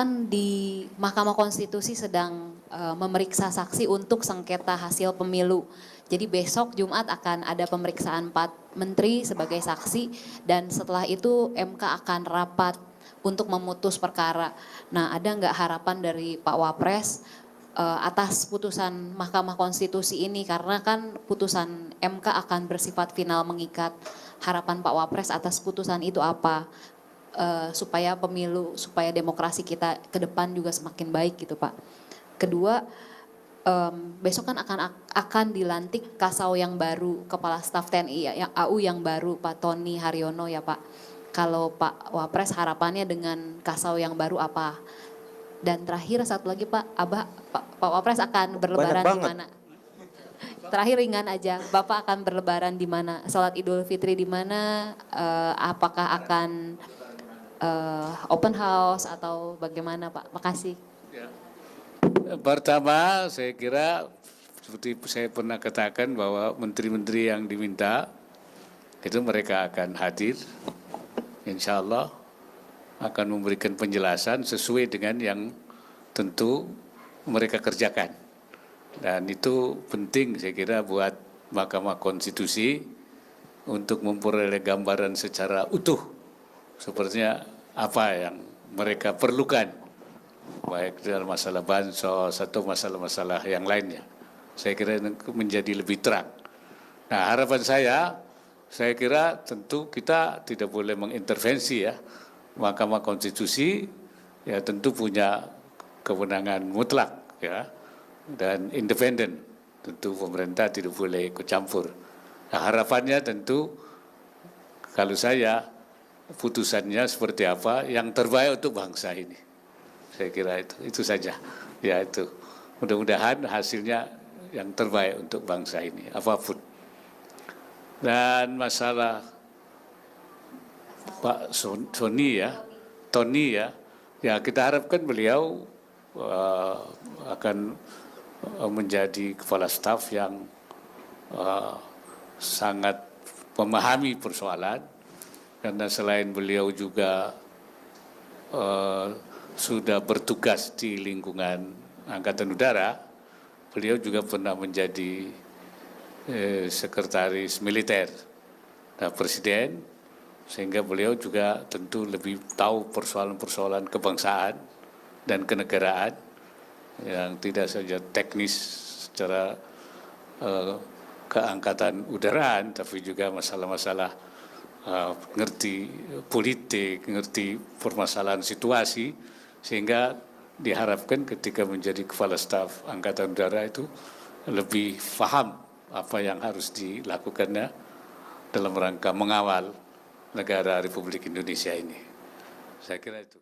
kan di Mahkamah Konstitusi sedang memeriksa saksi untuk sengketa hasil pemilu. Jadi besok Jumat akan ada pemeriksaan 4 menteri sebagai saksi dan setelah itu MK akan rapat untuk memutus perkara. Nah, ada nggak harapan dari Pak Wapres atas putusan Mahkamah Konstitusi ini, karena kan putusan MK akan bersifat final mengikat. Harapan Pak Wapres atas putusan itu apa? Supaya pemilu, supaya demokrasi kita ke depan juga semakin baik gitu Pak. Kedua, besok kan akan dilantik Kasau yang baru, Kepala Staf TNI yang AU yang baru, Pak Tony Haryono ya Pak. Kalau Pak Wapres harapannya dengan Kasau yang baru apa? Dan terakhir satu lagi Pak, Pak Wapres akan berlebaran di mana? Terakhir ringan aja, Bapak akan berlebaran di mana? Salat Idul Fitri di mana? Apakah akan open house atau bagaimana Pak? Makasih. Ya. Pertama, saya kira seperti saya pernah katakan bahwa menteri-menteri yang diminta itu mereka akan hadir, insya Allah akan memberikan penjelasan sesuai dengan yang tentu mereka kerjakan. Dan itu penting saya kira buat Mahkamah Konstitusi untuk memperoleh gambaran secara utuh sepertinya apa yang mereka perlukan, baik dalam masalah bansos atau masalah-masalah yang lainnya. Saya kira menjadi lebih terang. Nah, harapan saya kira tentu kita tidak boleh mengintervensi ya. Mahkamah Konstitusi ya tentu punya kewenangan mutlak ya dan independen. Tentu pemerintah tidak boleh ikut campur. Nah, harapannya tentu kalau saya putusannya seperti apa yang terbaik untuk bangsa ini. Saya kira itu saja. Ya itu. Mudah-mudahan hasilnya yang terbaik untuk bangsa ini apapun. Dan masalah Pak Tony ya kita harapkan beliau akan menjadi kepala staf yang sangat memahami persoalan, karena selain beliau juga sudah bertugas di lingkungan Angkatan Udara, beliau juga pernah menjadi sekretaris militer Presiden, sehingga beliau juga tentu lebih tahu persoalan-persoalan kebangsaan dan kenegaraan yang tidak saja teknis secara keangkatan udaraan, tapi juga masalah-masalah ngerti politik, ngerti permasalahan situasi, sehingga diharapkan ketika menjadi kepala staf Angkatan Udara itu lebih paham apa yang harus dilakukannya dalam rangka mengawal negara Republik Indonesia ini. Saya kira itu.